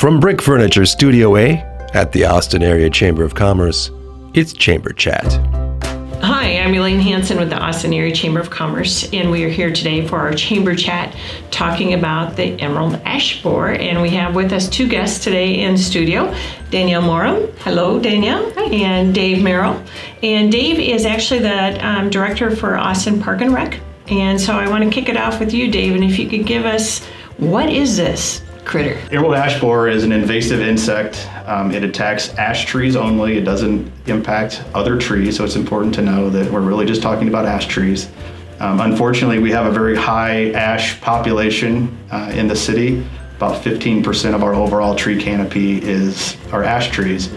From Brick Furniture Studio A at the Austin Area Chamber of Commerce, it's Chamber Chat. Hi, I'm Elaine Hansen with the Austin Area Chamber of Commerce, and we are here today for our Chamber Chat talking about the emerald ash borer. And we have with us two guests today in studio, Danielle Morem. Hello, Danielle. Hi. And Dave Merrill. And Dave is actually the director for Austin Park and Rec. And so I want to kick it off with you, Dave, and if you could give us, what is this critter? Emerald ash borer is an invasive insect. It attacks ash trees only. It doesn't impact other trees, so it's important to know that we're really just talking about ash trees. Unfortunately, we have a very high ash population in the city. About 15% of our overall tree canopy are ash trees,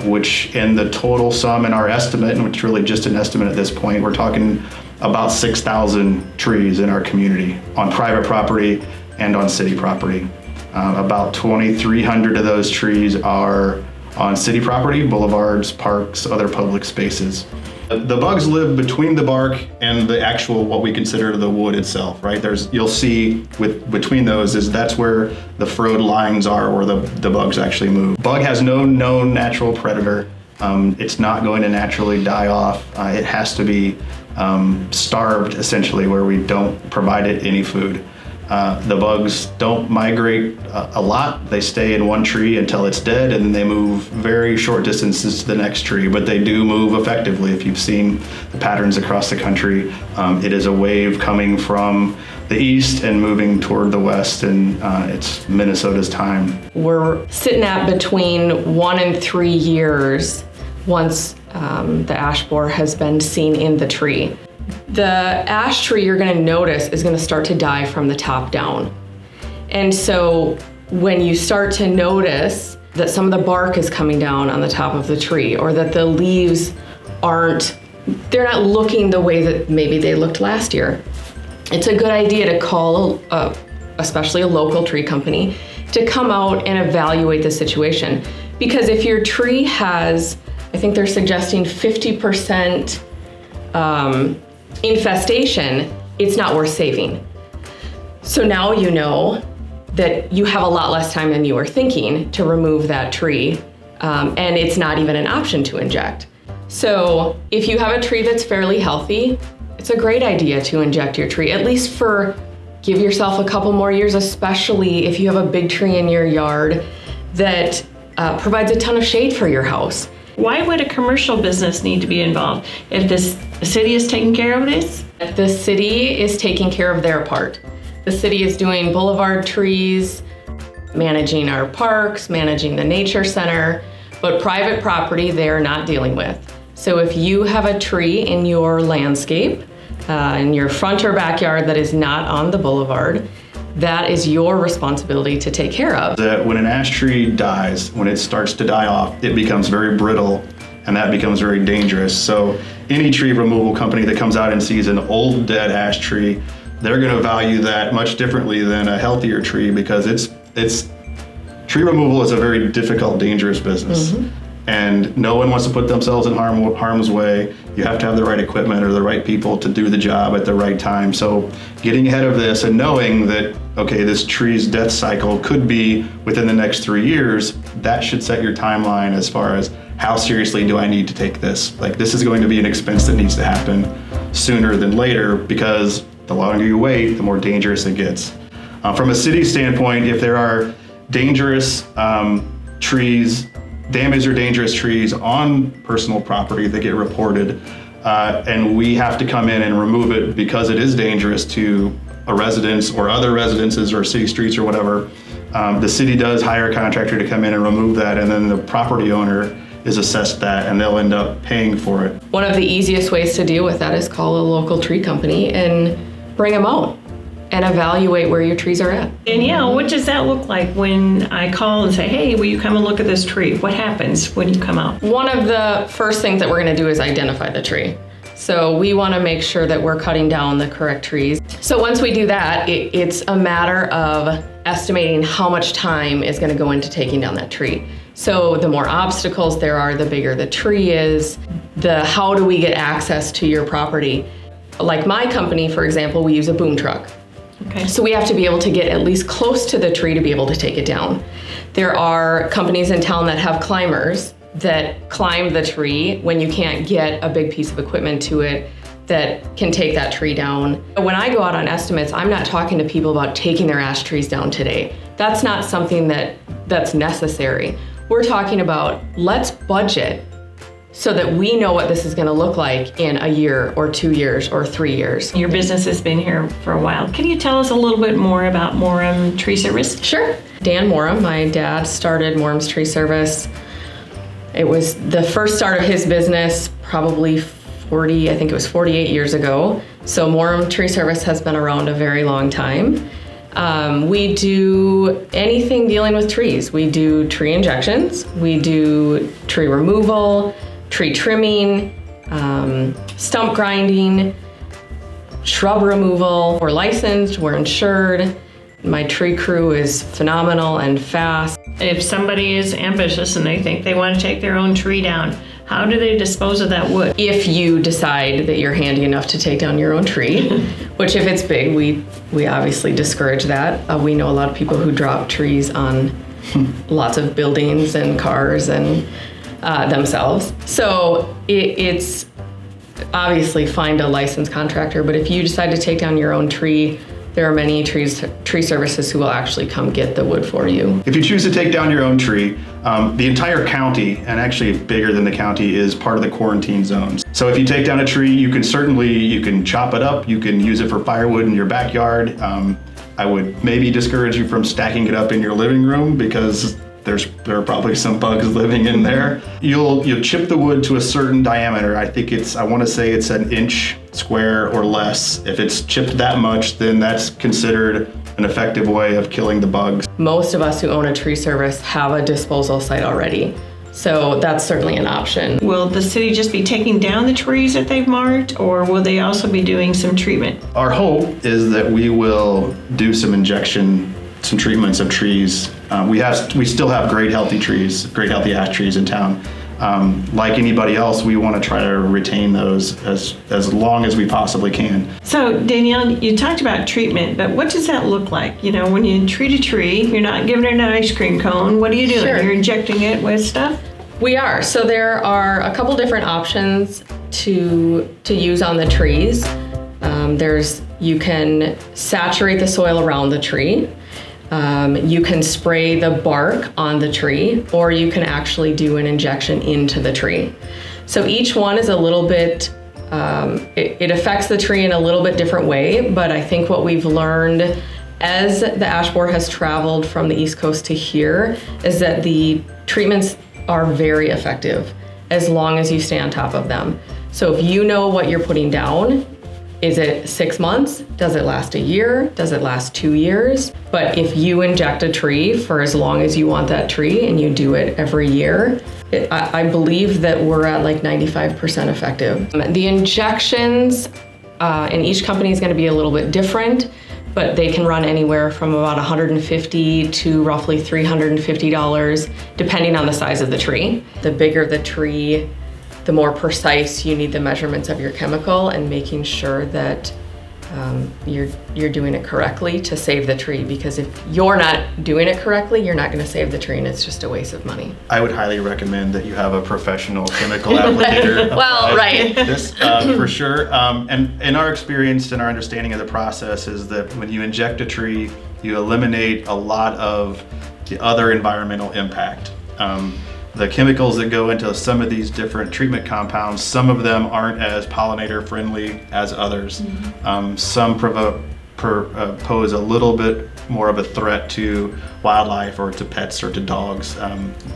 which in the total sum in our estimate, and which is really just an estimate at this point, we're talking about 6,000 trees in our community on private property and on city property. About 2,300 of those trees are on city property, boulevards, parks, other public spaces. The bugs live between the bark and the actual, what we consider the wood itself, right? You'll see between those that's where the furrowed lines are where the bugs actually move. Bug has no known natural predator. It's not going to naturally die off. It has to be starved, essentially, where we don't provide it any food. The bugs don't migrate a lot. They stay in one tree until it's dead, and then they move very short distances to the next tree, but they do move effectively. If you've seen the patterns across the country, it is a wave coming from the east and moving toward the west, and it's Minnesota's time. We're sitting at between 1 and 3 years once the ash borer has been seen in the tree. The ash tree, you're going to notice, is going to start to die from the top down. And so when you start to notice that some of the bark is coming down on the top of the tree, or that the leaves they're not looking the way that maybe they looked last year, it's a good idea to call, especially a local tree company, to come out and evaluate the situation. Because if your tree has, I think they're suggesting 50% infestation, it's not worth saving. So now you know that you have a lot less time than you were thinking to remove that tree, and it's not even an option to inject. So if you have a tree that's fairly healthy, it's a great idea to inject your tree, at least give yourself a couple more years, especially if you have a big tree in your yard that provides a ton of shade for your house. Why would a commercial business need to be involved? If the city is taking care of this? The city is taking care of their part. The city is doing boulevard trees, managing our parks, managing the nature center, but private property they're not dealing with. So if you have a tree in your landscape, in your front or backyard that is not on the boulevard, that is your responsibility to take care of. When an ash tree dies, when it starts to die off, it becomes very brittle, and that becomes very dangerous. So any tree removal company that comes out and sees an old dead ash tree, they're going to value that much differently than a healthier tree, because tree removal is a very difficult, dangerous business. Mm-hmm. And no one wants to put themselves in harm's way. You have to have the right equipment or the right people to do the job at the right time. So getting ahead of this and knowing that, okay, this tree's death cycle could be within the next 3 years, that should set your timeline as far as how seriously do I need to take this? Like, this is going to be an expense that needs to happen sooner than later, because the longer you wait, the more dangerous it gets. From a city standpoint, if there are dangerous damaged or dangerous trees on personal property that get reported, and we have to come in and remove it because it is dangerous to a residence or other residences or city streets or whatever, the city does hire a contractor to come in and remove that, and then the property owner is assessed that, and they'll end up paying for it. One of the easiest ways to deal with that is call a local tree company and bring them out and evaluate where your trees are at. Danielle, what does that look like when I call and say, hey, will you come and look at this tree? What happens when you come out? One of the first things that we're going to do is identify the tree. So we want to make sure that we're cutting down the correct trees. So once we do that, it's a matter of estimating how much time is going to go into taking down that tree. So the more obstacles there are, the bigger the tree is. How do we get access to your property? Like my company, for example, we use a boom truck. Okay. So we have to be able to get at least close to the tree to be able to take it down. There are companies in town that have climbers that climb the tree when you can't get a big piece of equipment to it that can take that tree down. When I go out on estimates, I'm not talking to people about taking their ash trees down today. That's not something that's necessary. We're talking about, let's budget so that we know what this is going to look like in a year or 2 years or 3 years. Your business has been here for a while. Can you tell us a little bit more about Morem Tree Service? Sure. Dan Morem, my dad, started Morem's Tree Service. It was the first start of his business probably 48 years ago. So Morem Tree Service has been around a very long time. We do anything dealing with trees. We do tree injections, we do tree removal, tree trimming, stump grinding, shrub removal. We're licensed, we're insured. My tree crew is phenomenal and fast. If somebody is ambitious and they think they want to take their own tree down, how do they dispose of that wood? If you decide that you're handy enough to take down your own tree, which if it's big, we obviously discourage that. We know a lot of people who drop trees on lots of buildings and cars and themselves. So it's obviously find a licensed contractor, but if you decide to take down your own tree, there are many tree services who will actually come get the wood for you. If you choose to take down your own tree, the entire county, and actually bigger than the county, is part of the quarantine zones. So if you take down a tree, you can chop it up, you can use it for firewood in your backyard. I would maybe discourage you from stacking it up in your living room because there are probably some bugs living in there. You'll chip the wood to a certain diameter. I want to say it's an inch square or less. If it's chipped that much, then that's considered an effective way of killing the bugs. Most of us who own a tree service have a disposal site already, so that's certainly an option. Will the city just be taking down the trees that they've marked, or will they also be doing some treatment? Our hope is that we will do some treatments of trees. We still have great healthy ash trees in town. Like anybody else, we want to try to retain those as long as we possibly can. So Danielle, you talked about treatment, but what does that look like? You know, when you treat a tree, you're not giving it an ice cream cone. What are you doing? Sure. You're injecting it with stuff? We are. So there are a couple different options to use on the trees. You can saturate the soil around the tree. You can spray the bark on the tree, or you can actually do an injection into the tree. So each one is a little bit, it affects the tree in a little bit different way, but I think what we've learned as the ash borer has traveled from the East Coast to here is that the treatments are very effective as long as you stay on top of them. So if you know what you're putting down, is it 6 months? Does it last a year? Does it last 2 years? But if you inject a tree for as long as you want that tree and you do it every year, I believe that we're at like 95% effective. The injections in each company is going to be a little bit different, but they can run anywhere from about $150 to roughly $350, depending on the size of the tree. The bigger the tree, the more precise you need the measurements of your chemical and making sure that you're doing it correctly to save the tree, because if you're not doing it correctly, you're not going to save the tree and it's just a waste of money. I would highly recommend that you have a professional chemical applicator. Well, right. This, for sure. And in our experience and our understanding of the process is that when you inject a tree, you eliminate a lot of the other environmental impact. The chemicals that go into some of these different treatment compounds, some of them aren't as pollinator friendly as others. Mm-hmm. Some pose a little bit more of a threat to wildlife or to pets or to dogs.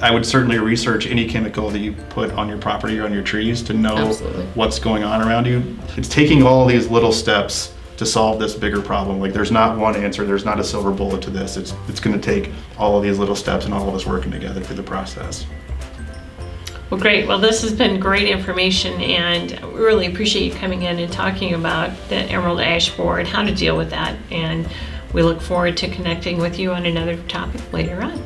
I would certainly research any chemical that you put on your property or on your trees to know Absolutely. What's going on around you. It's taking all these little steps to solve this bigger problem. Like there's not one answer, there's not a silver bullet to this. It's going to take all of these little steps and all of us working together through the process. Well, great. Well, this has been great information, and we really appreciate you coming in and talking about the emerald ash borer and how to deal with that. And we look forward to connecting with you on another topic later on.